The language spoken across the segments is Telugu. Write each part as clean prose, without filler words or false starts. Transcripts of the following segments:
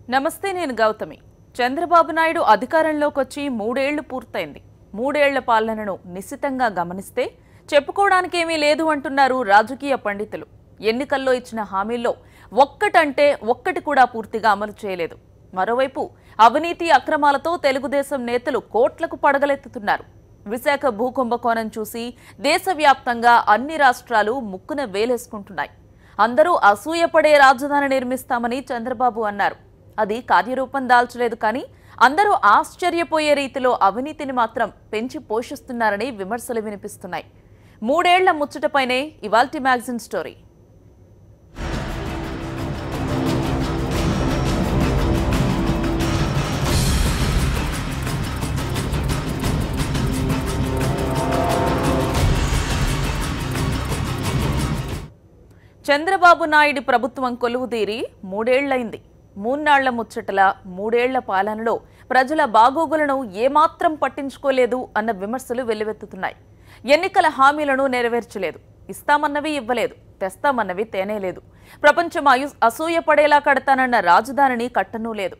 నమస్తే, నేను గౌతమి. చంద్రబాబు నాయుడు అధికారంలోకి వచ్చి 3 ఏళ్లు పూర్తయింది. 3 ఏళ్ల పాలనను నిశితంగా గమనిస్తే చెప్పుకోవడానికేమీ లేదు అంటున్నారు రాజకీయ పండితులు. ఎన్నికల్లో ఇచ్చిన హామీల్లో ఒక్కటంటే ఒక్కటి కూడా పూర్తిగా అమలు చేయలేదు. మరోవైపు అవినీతి అక్రమాలతో తెలుగుదేశం నేతలు కోట్లకు పడగలెత్తుతున్నారు. విశాఖ భూకుంభకోణం చూసి దేశవ్యాప్తంగా అన్ని రాష్ట్రాలు ముక్కున వేలేసుకుంటున్నాయి. అందరూ అసూయపడే రాజధాని నిర్మిస్తామని చంద్రబాబు అన్నారు. అది కార్యరూపం దాల్చలేదు. కానీ అందరూ ఆశ్చర్యపోయే రీతిలో అవినీతిని మాత్రం పెంచి పోషిస్తున్నారని విమర్శలు వినిపిస్తున్నాయి. 3 ఏళ్ల ముచ్చటపైనే ఇవాల్టి మ్యాగజైన్ స్టోరీ. చంద్రబాబు నాయుడు ప్రభుత్వం కొలువుదీరి 3 ఏళ్లైంది. 3 నాళ్ల ముచ్చటల 3 ఏళ్ల పాలనలో ప్రజల బాగోగులను ఏమాత్రం పట్టించుకోలేదు అన్న విమర్శలు వెల్లువెత్తుతున్నాయి. ఎన్నికల హామీలను నెరవేర్చలేదు, ఇస్తామన్నవి ఇవ్వలేదు, తెస్తామన్నవి తేనేలేదు. ప్రపంచం అసూయపడేలా కడతానన్న రాజధానిని కట్టనూ లేదు.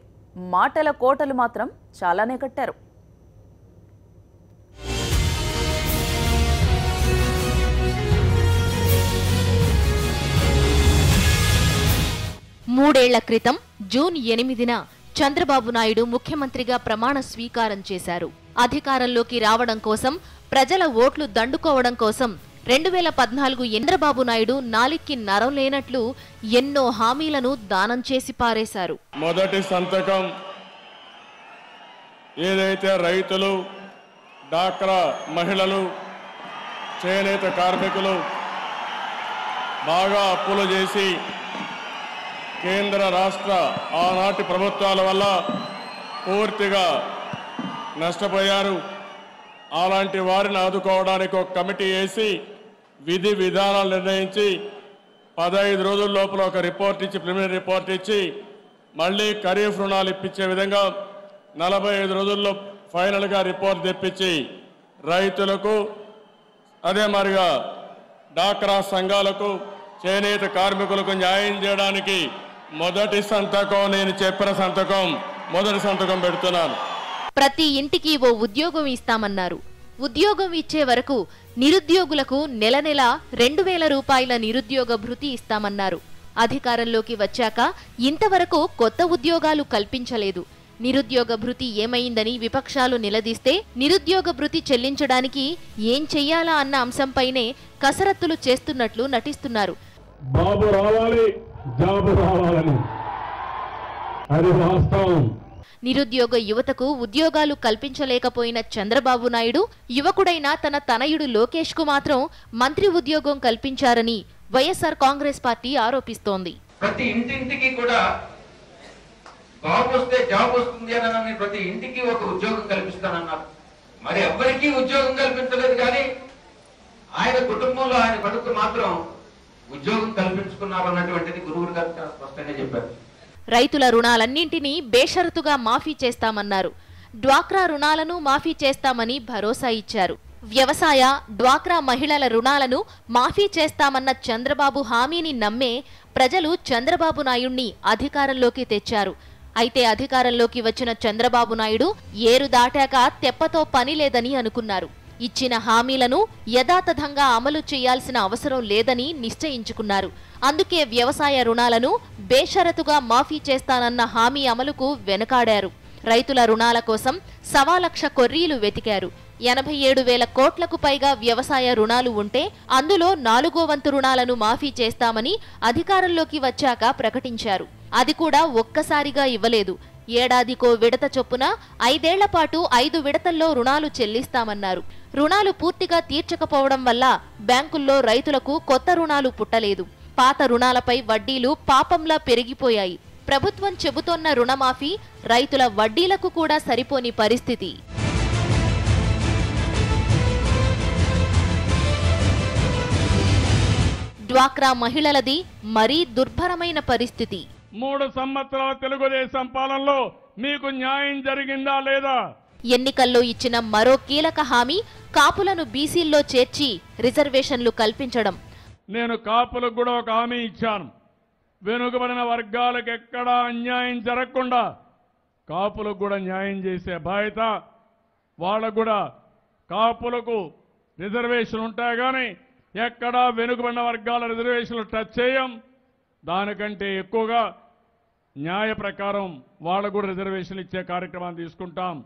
మాటల కోటలు మాత్రం చాలానే కట్టారు. మూడేళ్ల క్రితం జూన్ 8న చంద్రబాబు నాయుడు ముఖ్యమంత్రిగా ప్రమాణ స్వీకారం చేశారు. అధికారంలోకి రావడం కోసం, ప్రజల ఓట్లు దండుకోవడం కోసం 2014 చంద్రబాబు నాయుడు నాలిక్కి నరం లేనట్లు ఎన్నో హామీలను దానం చేసి పారేశారు. మొదటి సంతకం ఏదైతే రైతులు, డాక్రా మహిళలు, చేనేత కార్మికులు బాగా అప్పులు చేసి కేంద్ర రాష్ట్ర ఆనాటి ప్రభుత్వాల వల్ల పూర్తిగా నష్టపోయారు. అలాంటి వారిని ఆదుకోవడానికి ఒక కమిటీ వేసి విధి విధానాలు నిర్ణయించి 15 రోజుల లోపల ఒక రిపోర్ట్ ఇచ్చి, ప్రిలిమినరీ రిపోర్ట్ ఇచ్చి మళ్ళీ ఖరీఫ్ రుణాలు ఇప్పించే విధంగా 45 రోజుల్లో ఫైనల్గా రిపోర్ట్ తెప్పించి రైతులకు, అదే మరిగా డాక్రా సంఘాలకు, చేనేత కార్మికులకు న్యాయం చేయడానికి మొదటి సంతకం, నేను చెప్పిన సంతకం, మొదటి సంతకం పెడుతున్నాను. ప్రతి ఇంటికి ఓ ఉద్యోగం ఇస్తామన్నారు. ఉద్యోగం ఇచ్చే వరకు నిరుద్యోగులకు నెల 2,000 రూపాయల నిరుద్యోగ భృతి ఇస్తామన్నారు. అధికారంలోకి వచ్చాక ఇంతవరకు కొత్త ఉద్యోగాలు కల్పించలేదు. నిరుద్యోగ భృతి ఏమైందని విపక్షాలు నిలదీస్తే నిరుద్యోగ భృతి చెల్లించడానికి ఏం చెయ్యాలా అన్న అంశంపైనే కసరత్తులు చేస్తున్నట్లు నటిస్తున్నారు. బాబు రావాలి, జాబు రావాలని, అది వాస్తవం. నిరుద్యోగ యువతకు ఉద్యోగాలు కల్పించలేకపోయిన చంద్రబాబు నాయుడు యువకుడైన తన తనయుడు లోకేష్ కు మాత్రం మంత్రి ఉద్యోగం కల్పించారని వైఎస్ఆర్ కాంగ్రెస్ పార్టీ ఆరోపిస్తోంది. ప్రతి ఇంటింటికి కూడా బాబు వస్తే జాబ్ వస్తుంది అని ప్రతి ఇంటికి ఒక ఉద్యోగం కల్పిస్తానన్నారు. మరి ఎవ్వరికీ ఉద్యోగం కల్పించలేదు. కానీ ఆయన కుటుంబంలో ఆయన కొడుకు మాత్రం ఉద్యోగం కల్పించుకున్నారు అన్నటువంటిది గురువురు గారు స్పష్టంగా చెప్పారు. రైతుల రుణాలన్నింటినీ బేషరతుగా మాఫీ చేస్తామన్నారు. డ్వాక్రా రుణాలను మాఫీ చేస్తామని భరోసా ఇచ్చారు. వ్యవసాయ, డ్వాక్రా మహిళల రుణాలను మాఫీ చేస్తామన్న చంద్రబాబు హామీని నమ్మే ప్రజలు చంద్రబాబు నాయుడిని అధికారంలోకి తెచ్చారు. అయితే అధికారంలోకి వచ్చిన చంద్రబాబు నాయుడు ఏరు దాటాక తెప్పతో పని లేదని అనుకున్నారు. ఇచ్చిన హామీలను యథాతథంగా అమలు చేయాల్సిన అవసరం లేదని నిశ్చయించుకున్నారు. అందుకే వ్యవసాయ రుణాలను బేషరతుగా మాఫీ చేస్తానన్న హామీ అమలుకు వెనకాడారు. రైతుల రుణాల కోసం 1,00,000 కొర్రీలు వెతికారు. 87,000 కోట్లకు పైగా వ్యవసాయ రుణాలు ఉంటే అందులో 4వ వంతు రుణాలను మాఫీ చేస్తామని అధికారంలోకి వచ్చాక ప్రకటించారు. అది కూడా ఒక్కసారిగా ఇవ్వలేదు. ఏడాదికో విడత చొప్పున 5 ఏళ్ల పాటు 5 విడతల్లో రుణాలు చెల్లిస్తామన్నారు. రుణాలు పూర్తిగా తీర్చకపోవడం వల్ల బ్యాంకుల్లో రైతులకు కొత్త రుణాలు పుట్టలేదు. పాత రుణాలపై వడ్డీలు పాపంలా పెరిగిపోయాయి. ప్రభుత్వం చెబుతోన్న రుణమాఫీ రైతుల వడ్డీలకు కూడా సరిపోని పరిస్థితి. డ్వాక్రా మహిళలది మరీ దుర్భరమైన పరిస్థితి. 3 సంవత్సరాల తెలుగుదేశం పాలనలో మీకు న్యాయం జరిగిందా లేదా? ఎన్నికల్లో ఇచ్చిన మరో కీలక హామీ కాపులను బీసీల్లో చేర్చి రిజర్వేషన్లు కల్పించడం. నేను కాపులకు కూడా ఒక హామీ ఇచ్చాను. వెనుకబడిన వర్గాలకు ఎక్కడా అన్యాయం జరగకుండా కాపులకు కూడా న్యాయం చేసే బాధ్యత, వాళ్ళకు కూడా కాపులకు రిజర్వేషన్ ఉంటాయి కానీ ఎక్కడా వెనుకబడిన వర్గాల రిజర్వేషన్లు టచ్ చేయం. దానికంటే ఎక్కువగా న్యాయ ప్రకారం వాళ్ళకు కూడా రిజర్వేషన్ ఇచ్చే కార్యక్రమాన్ని తీసుకుంటాం.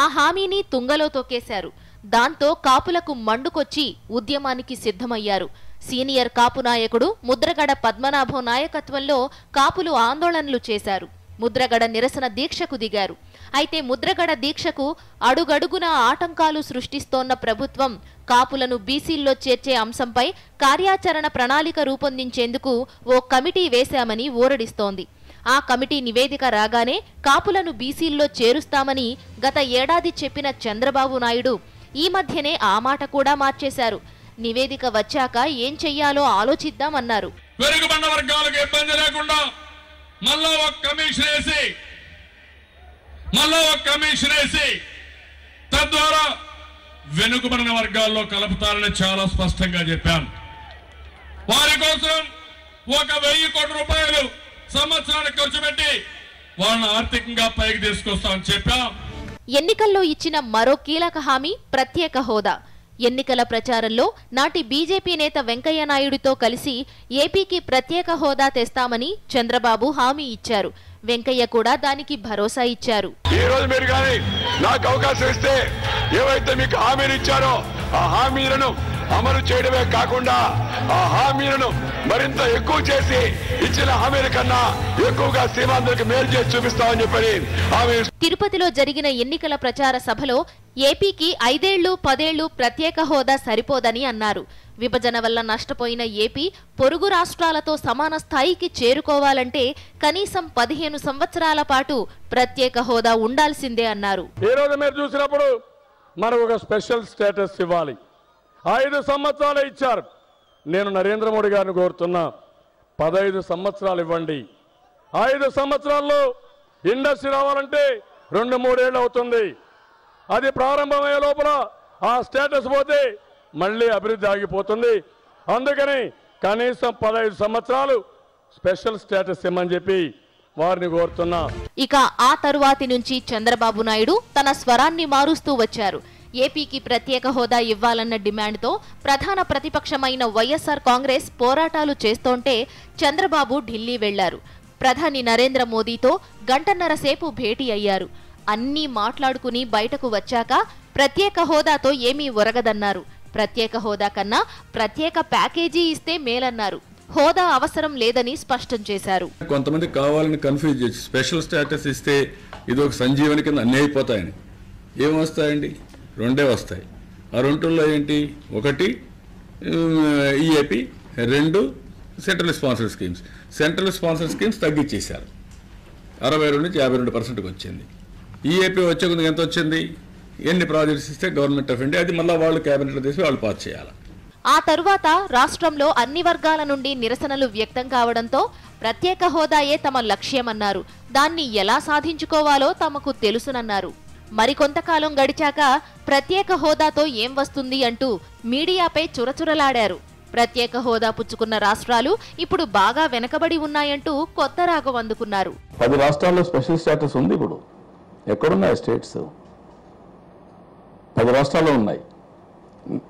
ఆ హామీని తుంగలో తొక్కేశారు. దాంతో కాపులకు మండుకొచ్చి ఉద్యమానికి సిద్ధమయ్యారు. సీనియర్ కాపు నాయకుడు ముద్రగడ పద్మనాభం నాయకత్వంలో కాపులు ఆందోళనలు చేశారు. ముద్రగడ నిరసన దీక్షకు దిగారు. అయితే ముద్రగడ దీక్షకు అడుగడుగునా ఆటంకాలు సృష్టిస్తోన్న ప్రభుత్వం కాపులను బీసీల్లో చేర్చే అంశంపై కార్యాచరణ ప్రణాళిక రూపొందించేందుకు ఓ కమిటీ వేశామని ఊరడిస్తోంది. ఆ కమిటీ నివేదిక రాగానే కాపులను బీసీల్లో చేరుస్తామని గత ఏడాది చెప్పిన చంద్రబాబు నాయుడు ఈ మధ్యనే ఆ మాట కూడా మార్చేశారు. నివేదిక వచ్చాక ఏం చెయ్యాలో ఆలోచిద్దామన్నారు. వెనుకబడిన వర్గాలకు ఇబ్బంది లేకుండా మళ్ళా ఒక కమిషన్ వేసి తద్వారా వెనుకబడిన వర్గాల్లో కలుపుతారని చాలా స్పష్టంగా చెప్పాను. వారి కోసం 1,000 కోట్ల రూపాయలు సంవత్సరానికి ఖర్చు పెట్టి వాళ్ళని ఆర్థికంగా పైకి తీసుకొస్తామని చెప్పాం. ఎన్నికల్లో ఇచ్చిన మరో కీలక హామీ ప్రత్యేక హోదా. ఎన్నికల ప్రచారంలో నాటి బీజేపీ నేత వెంకయ్య నాయుడుతో కలిసి ఏపీకి ప్రత్యేక హోదా తెస్తామని చంద్రబాబు హామీ ఇచ్చారు. వెంకయ్య కూడా దానికి భరోసా ఇచ్చారు. ఈ రోజు మీరు కానీ నాకు అవకాశం ఇస్తే ఏవైతే మీకు హామీలు ఇచ్చారో ఆ హామీలను అమలు చేయడమే కాకుండా ఆ హామీలను మరింత ఎక్కువ చేసి ఇచ్చిన హామీల కన్నా ఎక్కువగా సీమాంధ్రులకు మేలు చేసి చూపిస్తామని చెప్పని హామీ. తిరుపతిలో జరిగిన ఎన్నికల ప్రచార సభలో ఏపీకి 5 ఏళ్లు 10 ఏళ్లు ప్రత్యేక హోదా సరిపోదని అన్నారు. విభజన వల్ల నష్టపోయిన ఏపీ పొరుగు రాష్ట్రాలతో సమాన స్థాయికి చేరుకోవాలంటే కనీసం 15 సంవత్సరాల పాటు ప్రత్యేక హోదా ఉండాల్సిందే అన్నారు. ఈ రోజు మీరు చూసినప్పుడు మనకు ఒక స్పెషల్ స్టేటస్ ఇవ్వాలి. 5 సంవత్సరాలు ఇచ్చారు. నేను నరేంద్ర మోడీ గారిని కోరుతున్నా 15 సంవత్సరాలు ఇవ్వండి. 5 సంవత్సరాల్లో ఇండస్ట్రీ రావాలంటే 2-3 ఏళ్ళు అవుతుంది. అది ప్రారంభమయ్యే లోపల ఆ స్టేటస్ పోతే మళ్ళీ అభివృద్ధి ఆగిపోతుంది. అందుకని కనీసం 15 సంవత్సరాలు స్పెషల్ స్టేటస్ ఇమ్మని చెప్పి వారిని కోరుతున్నా. ఇక ఆ తరువాతి నుంచి చంద్రబాబు నాయుడు తన స్వరాన్ని మారుస్తూ వచ్చారు. ఏపీకి ప్రత్యేక హోదా ఇవ్వాలన్న డిమాండ్తో ప్రధాన ప్రతిపక్షమైన వైఎస్ఆర్ కాంగ్రెస్ పోరాటాలు చేస్తోంటే చంద్రబాబు ఢిల్లీ వెళ్లారు. ప్రధాని నరేంద్ర మోదీతో గంటన్నర సేపు భేటీ అయ్యారు. అన్నీ మాట్లాడుకుని బయటకు వచ్చాక ప్రత్యేక హోదాతో ఏమీ ఒరగదన్నారు. ప్రత్యేక హోదా కన్నా ప్రత్యేక ప్యాకేజీ ఇస్తే మేలన్నారు. హోదా అవసరం లేదని స్పష్టం చేశారు. కొంతమంది కావాలని కన్ఫ్యూజ్ చేసి స్పెషల్ స్టేటస్ ఇస్తే ఇది ఒక సంజీవని కింద అన్నీ అయిపోతాయని. ఏం వస్తాయండి? 2 వస్తాయి. ఆ 2లో ఏంటి? 1 EAP, 2 central sponsor schemes. Central sponsor schemes తగ్గించేశారు. 62 నుంచి 52% వచ్చింది. ఈఏపీ వచ్చే కొద్దిగా ఎంత వచ్చింది? ఎన్ని ప్రాజెక్ట్స్ ఇస్తే గవర్నమెంట్ ఆఫ్ ఇండియా అది మళ్ళీ వాళ్ళు క్యాబినెట్లో తీసి వాళ్ళు పాస్ చేయాలి. ఆ తరువాత రాష్ట్రంలో అన్ని వర్గాల నుండి నిరసనలు వ్యక్తం కావడంతో ప్రత్యేక హోదాయే తమ లక్ష్యమన్నారు. దాన్ని ఎలా సాధించుకోవాలో తమకు తెలుసునన్నారు. మరికొంతకాలం గడిచాక ప్రత్యేక హోదాతో ఏం వస్తుంది అంటూ మీడియాపై చురచురలాడారు. ప్రత్యేక హోదా పుచ్చుకున్న రాష్ట్రాలు ఇప్పుడు బాగా వెనకబడి ఉన్నాయంటూ కొత్త రాగం అందుకున్నారు. 10 రాష్ట్రాల్లో స్పెషల్ స్టేటస్ ఉంది. ఇప్పుడు ఎక్కడున్నాయి స్టేట్స్? 10 రాష్ట్రాల్లో ఉన్నాయి.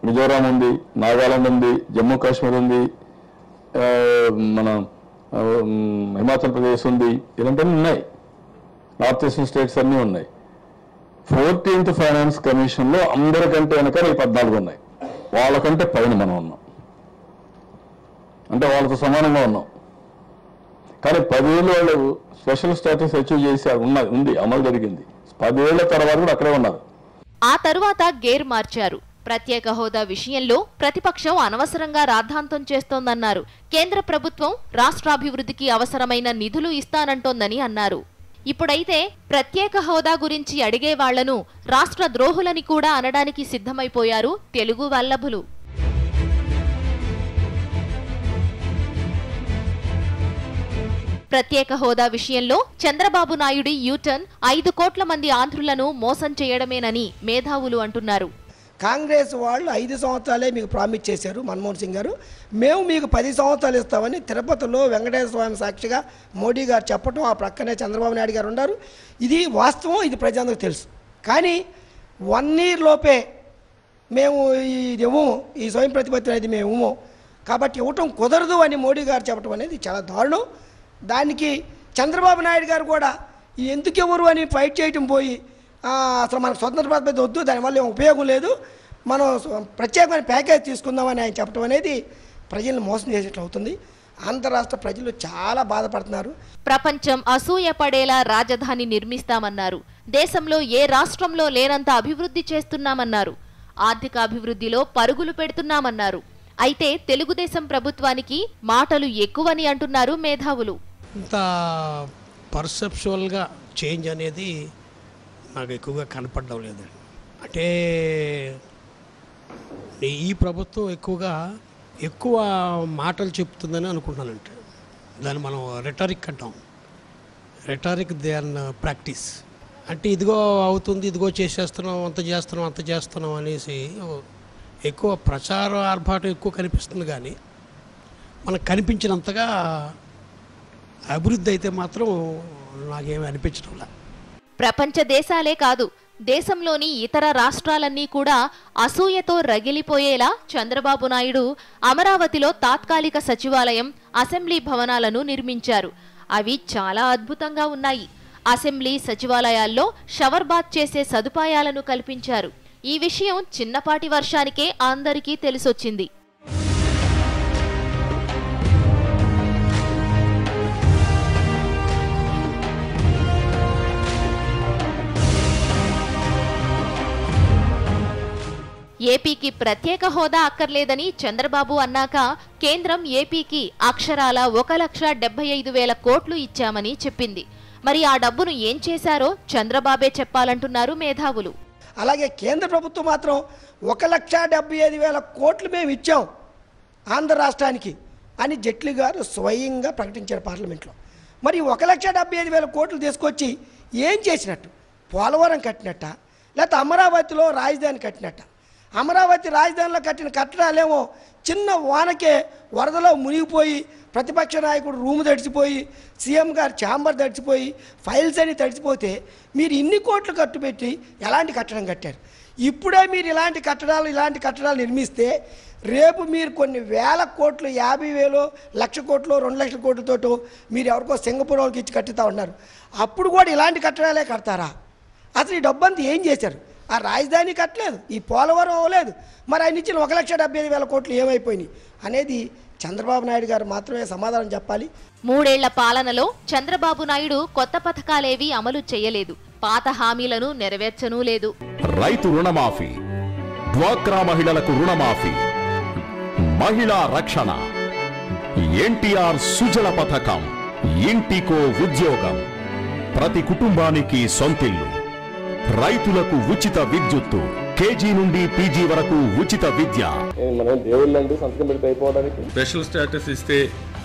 మిజోరాం ఉంది, నాగాలాండ్ ఉంది, జమ్మూ కాశ్మీర్ ఉంది, మన హిమాచల్ ప్రదేశ్ ఉంది. ఇలాంటివన్నీ ఉన్నాయి. నార్త్ ఈస్టర్న్ స్టేట్స్ అన్నీ ఉన్నాయి. 14th ఫైనాన్స్ కమిషన్లో అందరికంటే వెనక 14 ఉన్నాయి. వాళ్ళకంటే పైన మనం ఉన్నాం. అంటే వాళ్ళతో సమానంగా ఉన్నాం. కానీ 10 ఏళ్ళు వాళ్ళు స్పెషల్ స్టేటస్ అచీవ్ చేసి ఉంది, అమలు జరిగింది. 10 ఏళ్ల తర్వాత కూడా అక్కడే ఉన్నారు. ఆ తరువాత గేర్ మార్చారు. ప్రత్యేక హోదా విషయంలో ప్రతిపక్షం అనవసరంగా రాద్ధాంతం చేస్తోందన్నారు. కేంద్ర ప్రభుత్వం రాష్ట్రాభివృద్ధికి అవసరమైన నిధులు ఇస్తానంటోందని అన్నారు. ఇప్పుడైతే ప్రత్యేక హోదా గురించి అడిగే వాళ్లను రాష్ట్ర ద్రోహులని కూడా అనడానికి సిద్ధమైపోయారు తెలుగు వల్లభులు. ప్రత్యేక హోదా విషయంలో చంద్రబాబు నాయుడి యూటర్న్ 5 కోట్ల మంది ఆంధ్రులను మోసం చేయడమేనని మేధావులు అంటున్నారు. కాంగ్రెస్ వాళ్ళు 5 సంవత్సరాలే మీకు ప్రామిస్ చేశారు మన్మోహన్ సింగ్ గారు, మేము మీకు 10 సంవత్సరాలు ఇస్తామని తిరుపతిలో వెంకటేశ్వర స్వామి సాక్షిగా మోడీ గారు చెప్పడం, ఆ ప్రక్కనే చంద్రబాబు నాయుడు గారు ఉన్నారు. ఇది వాస్తవం, ఇది ప్రజలందరికీ తెలుసు. కానీ 1 year లోపే మేము ఇది ఇవ్వము, ఈ స్వయం ప్రతిపత్తి అనేది మేము ఇవ్వము, కాబట్టి ఇవ్వటం కుదరదు అని మోడీ గారు చెప్పడం అనేది చాలా దారుణం. దానికి చంద్రబాబు నాయుడు గారు కూడా ఎందుకు ఎవరు అని ఫైట్ చేయటం పోయి అసలు మనకు స్వతంత్ర పద్ధతి వద్దు, దానివల్ల ఏం ఉపయోగం లేదు, మనం ప్రత్యేకమైన ప్యాకేజ్ తీసుకుందామని ఆయన చెప్పడం అనేది ప్రజలను మోసం చేసేట్లు అవుతుంది. ఆంధ్ర రాష్ట్ర ప్రజలు చాలా బాధపడుతున్నారు. ప్రపంచం అసూయపడేలా రాజధాని నిర్మిస్తామన్నారు. దేశంలో ఏ రాష్ట్రంలో లేనంత అభివృద్ధి చేస్తున్నామన్నారు. ఆర్థిక అభివృద్ధిలో పరుగులు పెడుతున్నామన్నారు. అయితే తెలుగుదేశం ప్రభుత్వానికి మాటలు ఎక్కువని అంటున్నారు మేధావులు. ఇంత పర్సెప్చువల్గా చేంజ్ అనేది నాకు ఎక్కువగా కనపడడం లేదండి. అంటే ఈ ప్రభుత్వం ఎక్కువ మాటలు చెప్తుందని అనుకుంటున్నానంటే, దాన్ని మనం రెటారిక్ అంటాం. రెటారిక్ దేన్ ప్రాక్టీస్ అంటే ఇదిగో అవుతుంది, ఇదిగో చేసేస్తున్నాం, అంత చేస్తున్నాం అనేసి ఎక్కువ ప్రచార ఆర్భాటం ఎక్కువ కనిపిస్తుంది. కానీ మనకు కనిపించినంతగా అభివృద్ధి అయితే మాత్రం నాకేమీ అనిపించడం లేదు. ప్రపంచ దేశాలే కాదు, దేశంలోని ఇతర రాష్ట్రాలన్నీ కూడా అసూయతో రగిలిపోయేలా చంద్రబాబు నాయుడు అమరావతిలో తాత్కాలిక సచివాలయం, అసెంబ్లీ భవనాలను నిర్మించారు. అవి చాలా అద్భుతంగా ఉన్నాయి. అసెంబ్లీ సచివాలయాల్లో షవర్ బాత్ చేసే సదుపాయాలను కల్పించారు. ఈ విషయం చిన్నపాటి వర్షానికే అందరికీ తెలిసొచ్చింది. ఏపీకి ప్రత్యేక హోదా అక్కర్లేదని చంద్రబాబు అన్నాక కేంద్రం ఏపీకి అక్షరాల 1,75,000 కోట్లు ఇచ్చామని చెప్పింది. మరి ఆ డబ్బును ఏం చేశారో చంద్రబాబే చెప్పాలంటున్నారు మేధావులు. అలాగే కేంద్ర ప్రభుత్వం మాత్రం 1,75,000 కోట్లు మేము ఇచ్చాం ఆంధ్ర రాష్ట్రానికి అని జైట్లీ గారు స్వయంగా ప్రకటించారు పార్లమెంట్లో. మరి 1,75,000 కోట్లు తీసుకొచ్చి ఏం చేసినట్టు? పోలవరం కట్టినట్ట, లేకపోతే అమరావతిలో రాజధాని కట్టినట్ట? అమరావతి రాజధానిలో కట్టిన కట్టడాలేమో చిన్న వానకే వరదలో మునిగిపోయి, ప్రతిపక్ష నాయకుడు రూమ్ తడిచిపోయి, సీఎం గారు ఛాంబర్ తడిచిపోయి, ఫైల్స్ అని తడిచిపోతే మీరు ఇన్ని కోట్లు ఖర్చు ఎలాంటి కట్టడం కట్టారు? ఇప్పుడే మీరు ఇలాంటి కట్టడాలు నిర్మిస్తే రేపు మీరు కొన్ని వేల కోట్లు, 50,000, 1,00,000 కోట్లు, 2,00,000 కోట్లతో మీరు ఎవరికో సింగపూర్ వాళ్ళకి ఇచ్చి కట్టుతూ ఉన్నారు. అప్పుడు కూడా ఇలాంటి కట్టడాలే కడతారా? అసలు ఈ డబ్బంతా ఏం చేశారు? ఆ రాజధాని కట్టలేదు, ఈ పోలవరం అవ్వలేదు, మరి ఆయన ఇచ్చిన 1,75,000 కోట్లు ఏమైపోయినాయి అనేది చంద్రబాబు నాయుడు గారు మాత్రమే సమాధానం చెప్పాలి. 3 ఏళ్ల పాలనలో చంద్రబాబు నాయుడు కొత్త పథకాలేవి అమలు చేయలేదు, పాత హామీలను నెరవేర్చనూ లేదు. రైతు రుణమాఫీ, డ్వాక్రా మహిళలకు రుణమాఫీ, మహిళా రక్షణ, ఎన్టీఆర్ సుజల పథకం, ఇంటికో ఉద్యోగం, ప్రతి కుటుంబానికి సొంతిల్లు, రైతులకు ఉచిత విద్యుత్తు, కేజీ నుండి పీజీ వరకు ఉచిత విద్య. మనం దేవుళ్ళండి సంతకం పెడితే అయిపోవడానికి. స్పెషల్ స్టేటస్ ఇస్తే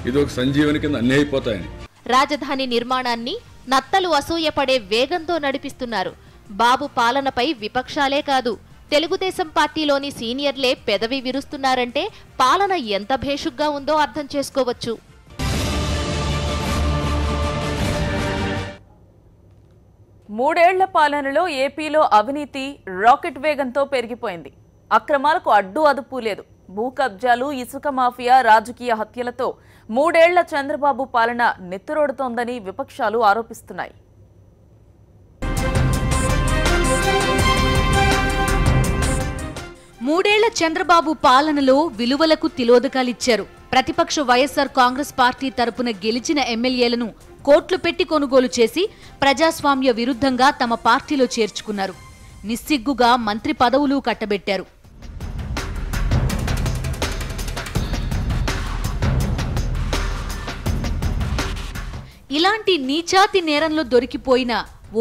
ఇది ఒక సంజీవని కింద అన్నీ అయిపోతాయని. రాజధాని నిర్మాణాన్ని నత్తలు అసూయపడే వేగంతో నడిపిస్తున్నారు. బాబు పాలనపై విపక్షాలే కాదు, తెలుగుదేశం పార్టీలోని సీనియర్లే పెదవి విరుస్తున్నారంటే పాలన ఎంత భేషుగ్గా ఉందో అర్థం చేసుకోవచ్చు. మూడేళ్ల పాలనలో ఏపీలో అవినీతి రాకెట్ వేగంతో పెరిగిపోయింది. అక్రమాలకు అడ్డు అదుపు లేదు. భూ కబ్జాలు, ఇసుక మాఫియా, రాజకీయ హత్యలతో 3 ఏళ్ల చంద్రబాబు పాలన నెత్తురోడుతోందని విపక్షాలు ఆరోపిస్తున్నాయి. మూడేళ్ల చంద్రబాబు పాలనలో విలువలకు తిలోదకాలిచ్చారు. ప్రతిపక్ష వైఎస్ఆర్ కాంగ్రెస్ పార్టీ తరపున గెలిచిన ఎమ్మెల్యేలను కోట్లు పెట్టి కొనుగోలు చేసి ప్రజాస్వామ్య విరుద్ధంగా తమ పార్టీలో చేర్చుకున్నారు. నిస్సిగ్గుగా మంత్రి పదవులు కట్టబెట్టారు. ఇలాంటి నీచాతి నేరంలో దొరికిపోయిన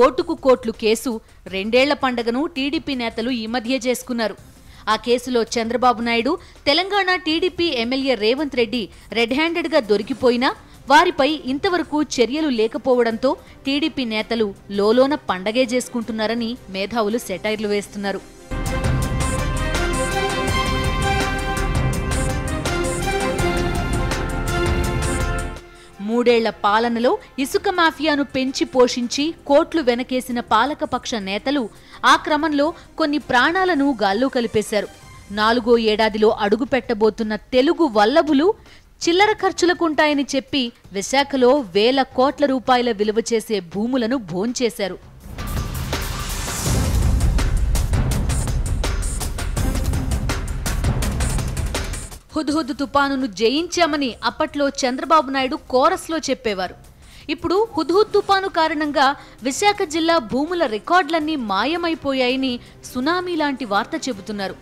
ఓటుకు కోట్లు కేసు 2 ఏళ్ల పండగను టీడీపీ నేతలు ఈ మధ్య చేసుకున్నారు. ఆ కేసులో Chandrababu Naidu, Telangana TDP MLA Revanth Reddy red హ్యాండెడ్గా దొరికిపోయినా వారిపై ఇంతవరకు చర్యలు లేకపోవడంతో టీడీపీ నేతలు లోలోన పండగే చేసుకుంటున్నారని మేధావులు సెటైర్లు వేస్తున్నారు. మూడేళ్ల పాలనలో ఇసుక మాఫియాను పెంచి పోషించి కోట్లు వెనకేసిన పాలకపక్ష నేతలు ఆ క్రమంలో కొన్ని ప్రాణాలను గాల్లో కలిపేశారు. 4వ ఏడాదిలో అడుగుపెట్టబోతున్న తెలుగు వల్లభులు చిల్లర ఖర్చులకుంటాయని చెప్పి విశాఖలో వేల కోట్ల రూపాయల విలువ చేసే భూములను భోంచేశారు. హుద్హుద్ తుపానును జయించామని అప్పట్లో చంద్రబాబు నాయుడు కోరస్లో చెప్పేవారు. ఇప్పుడు హుద్హుద్ తుపాను కారణంగా విశాఖ జిల్లా భూముల రికార్డులన్నీ మాయమైపోయాయని సునామీ లాంటి వార్త చెబుతున్నారు.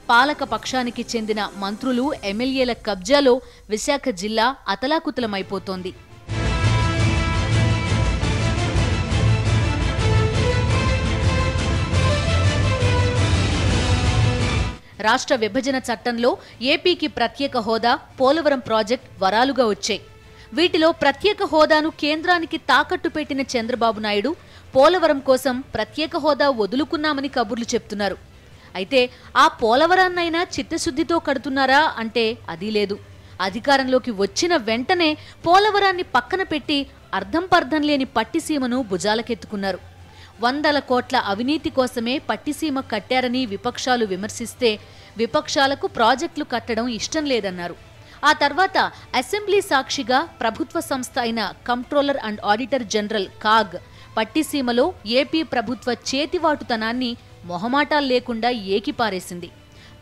పాలక పక్షానికి చెందిన మంత్రులు, ఎమ్మెల్యేల కబ్జాలో విశాఖ జిల్లా అతలాకుతలమైపోతోంది. రాష్ట్ర విభజన చట్టంలో ఏపీకి ప్రత్యేక హోదా, పోలవరం ప్రాజెక్ట్ వరాలుగా వచ్చాయి. వీటిలో ప్రత్యేక హోదాను కేంద్రానికి తాకట్టు పెట్టిన చంద్రబాబు నాయుడు పోలవరం కోసం ప్రత్యేక హోదా వదులుకున్నామని కబుర్లు చెప్తున్నారు. అయితే ఆ పోలవరాన్నైనా చిత్తశుద్ధితో కడుతున్నారా అంటే అది లేదు. అధికారంలోకి వచ్చిన వెంటనే పోలవరాన్ని పక్కన పెట్టి అర్థం పర్థం లేని పట్టిసీమను భుజాలకెత్తుకున్నారు. 100 కోట్ల అవినీతి కోసమే పట్టిసీమ కట్టారని విపక్షాలు విమర్శిస్తే విపక్షాలకు ప్రాజెక్టులు కట్టడం ఇష్టం లేదన్నారు. ఆ తర్వాత అసెంబ్లీ సాక్షిగా ప్రభుత్వ సంస్థ అయిన controller and auditor general CAG పట్టిసీమలో ఏపీ ప్రభుత్వ చేతివాటుతనాన్ని మొహమాటాలు లేకుండా ఏకిపారేసింది.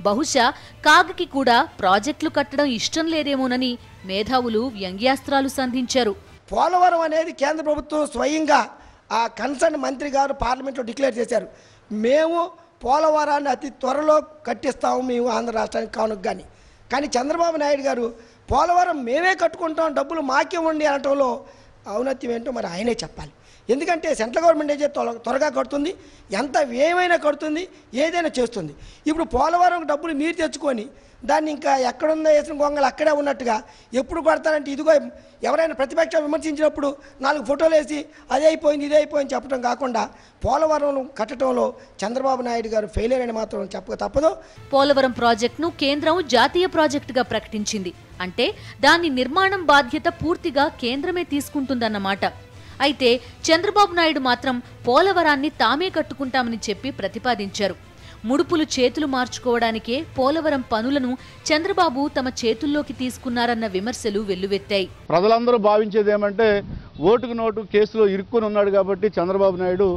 బహుశా కాగ్కి కూడా ప్రాజెక్టులు కట్టడం ఇష్టం లేదేమోనని మేధావులు వ్యంగ్యాస్త్రాలు సంధించారు. పోలవరం అనేది కేంద్ర ప్రభుత్వం స్వయంగా ఆ కన్సర్న్ మంత్రి గారు పార్లమెంట్లో డిక్లేర్ చేశారు. మేము పోలవరాన్ని అతి త్వరలో కట్టిస్తాము మేము ఆంధ్ర రాష్ట్రానికి కానుక కానీ చంద్రబాబు నాయుడు గారు పోలవరం మేమే కట్టుకుంటాం, డబ్బులు మాకే ఉండి అనటంలో ఔన్నత్యం ఏంటో మరి ఆయనే చెప్పాలి. ఎందుకంటే సెంట్రల్ గవర్నమెంట్ అయితే త్వరగా కడుతుంది, ఎంత వ్యయమైనా కడుతుంది, ఏదైనా చేస్తుంది. ఇప్పుడు పోలవరం డబ్బులు మీరు తెచ్చుకొని దాన్ని ఇంకా ఎక్కడుందో వేసిన గొంగలు అక్కడే ఉన్నట్టుగా ఎప్పుడు కొడతారంటే ఇదిగో ఎవరైనా ప్రతిపక్షం విమర్శించినప్పుడు 4 ఫోటోలు వేసి అదే అయిపోయింది ఇదే అయిపోయింది చెప్పడం కాకుండా పోలవరం కట్టడంలో చంద్రబాబు నాయుడు గారు ఫెయిలియర్ అని మాత్రం చెప్పక తప్పదు. పోలవరం ప్రాజెక్టును కేంద్రం జాతీయ ప్రాజెక్టుగా ప్రకటించింది. అంటే దాని నిర్మాణం బాధ్యత పూర్తిగా కేంద్రమే తీసుకుంటుందన్నమాట. అయితే చంద్రబాబు నాయుడు మాత్రం పోలవరాన్ని తామే కట్టుకుంటామని చెప్పి ప్రతిపాదించారు. ముడుపులు చేతులు మార్చుకోవడానికే పోలవరం పనులను చంద్రబాబు తమ చేతుల్లోకి తీసుకున్నారన్న విమర్శలు వెల్లువెత్తాయి. ప్రజలందరూ భావించేది ఏమంటే ఓటుకు నోటు కేసులో ఇరుక్కుని ఉన్నాడు కాబట్టి చంద్రబాబు నాయుడు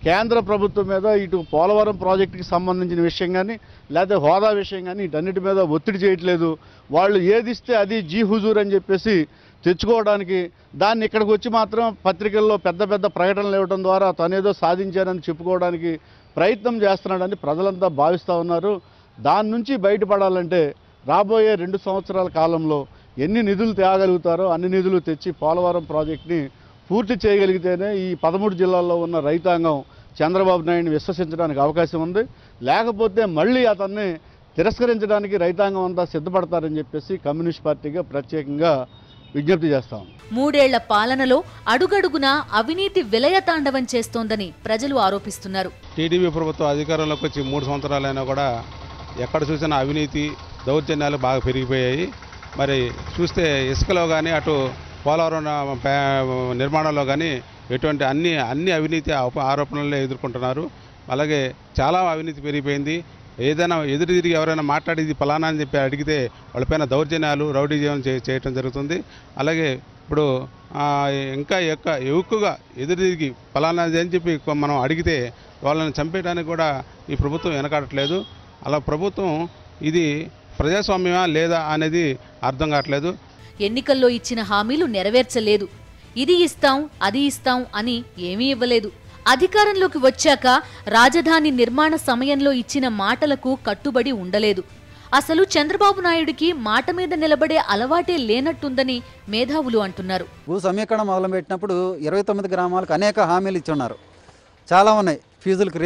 కేంద్ర ప్రభుత్వం మీద ఇటు పోలవరం ప్రాజెక్టుకి సంబంధించిన విషయం కానీ లేదా హోదా విషయం కానీ వీటన్నిటి మీద ఒత్తిడి చేయట్లేదు. వాళ్ళు ఏది ఇస్తే అది జీ హుజూర్ అని చెప్పేసి తెచ్చుకోవడానికి దాన్ని ఇక్కడికి వచ్చి మాత్రం పత్రికల్లో పెద్ద పెద్ద ప్రకటనలు ఇవ్వడం ద్వారా తనేదో సాధించారని చెప్పుకోవడానికి ప్రయత్నం చేస్తున్నాడని ప్రజలంతా భావిస్తూ ఉన్నారు. దాని నుంచి బయటపడాలంటే రాబోయే 2 సంవత్సరాల కాలంలో ఎన్ని నిధులు తేగలుగుతారో అన్ని నిధులు తెచ్చి పోలవరం ప్రాజెక్టుని పూర్తి చేయగలిగితేనే ఈ 13 జిల్లాల్లో ఉన్న రైతాంగం చంద్రబాబు నాయుడిని విశ్వసించడానికి అవకాశం ఉంది. లేకపోతే మళ్ళీ అతన్ని తిరస్కరించడానికి రైతాంగం అంతా సిద్ధపడతారని చెప్పేసి కమ్యూనిస్ట్ పార్టీగా ప్రత్యేకంగా విజ్ఞప్తి చేస్తాం. 3 ఏళ్ల పాలనలో అడుగడుగునా అవినీతి విలయతాండవం చేస్తోందని ప్రజలు ఆరోపిస్తున్నారు. టీడీపీ ప్రభుత్వం అధికారంలోకి వచ్చి 3 సంవత్సరాలైనా కూడా ఎక్కడ చూసినా అవినీతి దౌర్జన్యాలు బాగా పెరిగిపోయాయి. మరి చూస్తే ఇసుకలో కానీ అటు పోలవరం నిర్మాణంలో కానీ ఎటువంటి అన్ని అవినీతి ఆరోపణలే ఎదుర్కొంటున్నారు. అలాగే చాలా అవినీతి పెరిగిపోయింది. ఏదైనా ఎదురు తిరిగి ఎవరైనా మాట్లాడేది ఫలానా అని చెప్పి అడిగితే వాళ్ళపైన దౌర్జన్యాలు రౌడీజీవనం చేయటం జరుగుతుంది. అలాగే ఇప్పుడు ఇంకా ఎక్కువగా ఎదురు తిరిగి ఫలానా అని చెప్పి మనం అడిగితే వాళ్ళని చంపేయడానికి కూడా ఈ ప్రభుత్వం వెనకాడట్లేదు. అలా ప్రభుత్వం ఇది ప్రజాస్వామ్యమా లేదా అనేది అర్థం కావట్లేదు. ఎన్నికల్లో ఇచ్చిన హామీలు నెరవేర్చలేదు. ఇది ఇస్తాం అది ఇస్తాం అని ఏమీ ఇవ్వలేదు. అధికారంలోకి వచ్చాక రాజధాని నిర్మాణ సమయంలో ఇచ్చిన మాటలకు కట్టుబడి ఉండలేదు. అసలు చంద్రబాబు నాయుడికి మాట మీద నిలబడే అలవాటే లేనట్టుందని మేధావులు అంటున్నారు. భూ సమీకరణ మొదలుపెట్టినప్పుడు 29 గ్రామాలకు అనేక హామీలు ఇచ్చున్నారు. చాలా ఉన్నాయి. ఫీజులకు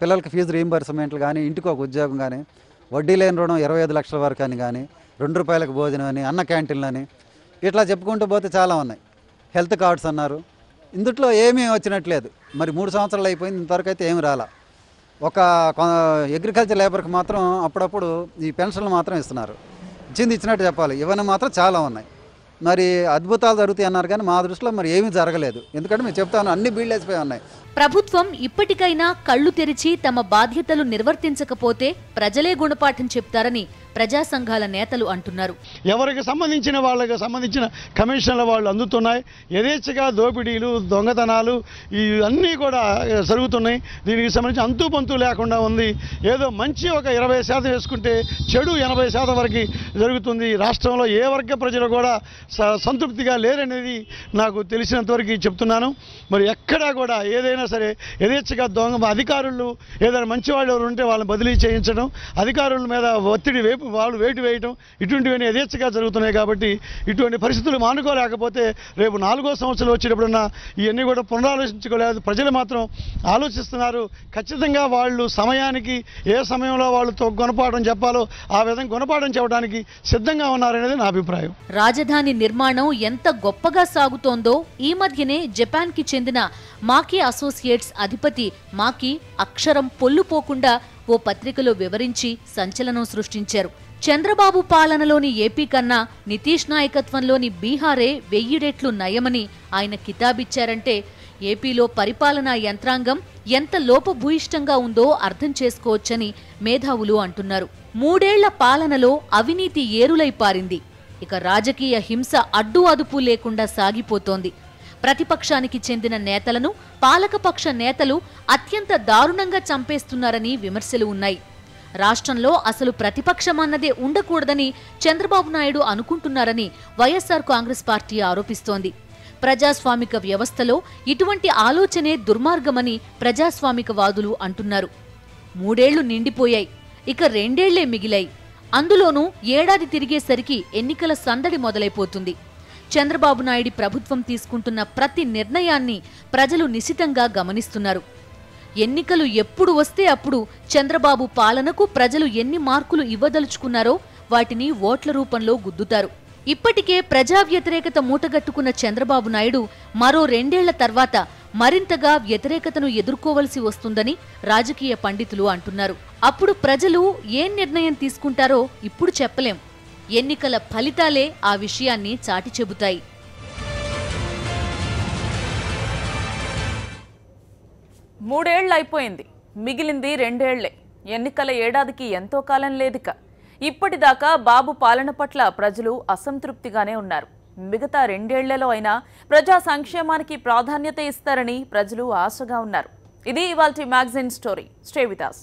పిల్లలకి ఫీజు రీయింబర్స్మెంట్లు కానీ, ఇంటికి ఒక ఉద్యోగం కానీ, వడ్డీ లేని రుణం 25 లక్షల వరకు అని కానీ, ₹2 భోజనం అని, అన్న క్యాంటీన్లు అని, ఇట్లా చెప్పుకుంటూ పోతే చాలా ఉన్నాయి. హెల్త్ కార్డ్స్ అన్నారు. ఇందుట్లో ఏమీ వచ్చినట్లేదు. మరి 3 సంవత్సరాలు అయిపోయింది, ఇంతవరకు అయితే ఏమి రాలా. ఒక అగ్రికల్చర్ లేబర్కి మాత్రం అప్పుడప్పుడు ఈ పెన్షన్లు మాత్రం ఇస్తున్నారు. ఇచ్చినట్టు చెప్పాలి, ఇవన్నీ మాత్రం చాలా ఉన్నాయి. మరి అద్భుతాలు జరుగుతాయి అన్నారు, కానీ మా దృష్టిలో మరి ఏమీ జరగలేదు. ఎందుకంటే మేము చెప్తాను, అన్ని బీళ్ళు వేసిపోయి ఉన్నాయి. ప్రభుత్వం ఇప్పటికైనా కళ్ళు తెరిచి తమ బాధ్యతలు నిర్వర్తించకపోతే ప్రజలే గుణపాఠం చెప్తారని ప్రజా సంఘాల నేతలు అంటున్నారు. ఎవరికి సంబంధించిన వాళ్ళకి సంబంధించిన కమిషన్ల వాళ్ళు అందుతున్నాయి. యథేచ్ఛగా దోపిడీలు, దొంగతనాలు ఇవన్నీ కూడా జరుగుతున్నాయి. దీనికి సంబంధించి అంతు పంతు లేకుండా ఉంది. ఏదో మంచి ఒక 20% వేసుకుంటే చెడు 80% వరకు జరుగుతుంది. రాష్ట్రంలో ఏ వర్గ ప్రజలు కూడా సంతృప్తిగా లేరనేది నాకు తెలిసినంతవరకు చెప్తున్నాను. మరి ఎక్కడా కూడా ఏదైనా సరే యథేచ్ఛగా అధికారులు ఏదైనా మంచి వాళ్ళు ఎవరు ఉంటే వాళ్ళని బదిలీ చేయించడం, అధికారుల మీద ఒత్తిడి వాళ్ళు వేటు వేయడం, ఇటువంటివన్నీ యథేచ్ఛగా జరుగుతున్నాయి. కాబట్టి ఇటువంటి పరిస్థితులు మానుకోలేకపోతే రేపు 4వ సంవత్సరం వచ్చేటప్పుడన్నా ఇవన్నీ కూడా పునరాలోచించుకోలేదు. ప్రజలు మాత్రం ఆలోచిస్తున్నారు. ఖచ్చితంగా వాళ్ళు సమయానికి ఏ సమయంలో వాళ్ళతో గుణపాఠం చెప్పాలో ఆ విధంగా గుణపాఠం చెప్పడానికి సిద్ధంగా ఉన్నారనేది నా అభిప్రాయం. రాజధాని నిర్మాణం ఎంత గొప్పగా సాగుతోందో ఈ మధ్యనే జపాన్కి చెందిన మాకీ అసోసియేట్స్ అధిపతి మాకీ అక్షరం పొల్లుపోకుండా ఓ పత్రికలో వివరించి సంచలనం సృష్టించారు. చంద్రబాబు పాలనలోని ఏపీ కన్నా నితీష్ నాయకత్వంలోని బీహారే 1000 రెట్లు నయమని ఆయన కితాబిచ్చారంటే ఏపీలో పరిపాలనా యంత్రాంగం ఎంత లోపభూయిష్టంగా ఉందో అర్థం చేసుకోవచ్చని మేధావులు అంటున్నారు. 3 ఏళ్ల పాలనలో అవినీతి ఏరులై పారింది. ఇక రాజకీయ హింస అడ్డు అదుపు లేకుండా సాగిపోతోంది. ప్రతిపక్షానికి చెందిన నేతలను పాలకపక్ష నేతలు అత్యంత దారుణంగా చంపేస్తున్నారని విమర్శలు ఉన్నాయి. రాష్ట్రంలో అసలు ప్రతిపక్షమన్నదే ఉండకూడదని చంద్రబాబు నాయుడు అనుకుంటున్నారని వైఎస్ఆర్ కాంగ్రెస్ పార్టీ ఆరోపిస్తోంది. ప్రజాస్వామిక వ్యవస్థలో ఇటువంటి ఆలోచనే దుర్మార్గమని ప్రజాస్వామికవాదులు అంటున్నారు. 3 ఏళ్లు నిండిపోయాయి, ఇక 2 ఏళ్లే మిగిలాయి. అందులోనూ ఏడాది తిరిగేసరికి ఎన్నికల సందడి మొదలైపోతుంది. చంద్రబాబు నాయుడి ప్రభుత్వం తీసుకుంటున్న ప్రతి నిర్ణయాన్ని ప్రజలు నిశితంగా గమనిస్తున్నారు. ఎన్నికలు ఎప్పుడు వస్తే అప్పుడు చంద్రబాబు పాలనకు ప్రజలు ఎన్ని మార్కులు ఇవ్వదలుచుకున్నారో వాటిని ఓట్ల రూపంలో గుద్దుతారు. ఇప్పటికే ప్రజా వ్యతిరేకత మూటగట్టుకున్న చంద్రబాబు నాయుడు మరో 2 ఏళ్ల తర్వాత మరింతగా వ్యతిరేకతను ఎదుర్కోవలసి వస్తుందని రాజకీయ పండితులు అంటున్నారు. అప్పుడు ప్రజలు ఏం నిర్ణయం తీసుకుంటారో ఇప్పుడు చెప్పలేం. ఎన్నికల ఫలితాలే ఆ విషయాన్ని చాటి చెబుతాయి. మూడేళ్లు అయిపోయింది, మిగిలింది 2 ఏళ్లే. ఎన్నికల ఏడాదికి ఎంతో కాలం లేదిక. ఇప్పటిదాకా బాబు పాలన పట్ల ప్రజలు అసంతృప్తిగానే ఉన్నారు. మిగతా 2 ఏళ్లలో అయినా ప్రజా సంక్షేమానికి ప్రాధాన్యత ఇస్తారని ప్రజలు ఆశగా ఉన్నారు. ఇది ఇవాల్టి magazine story. Stay with us.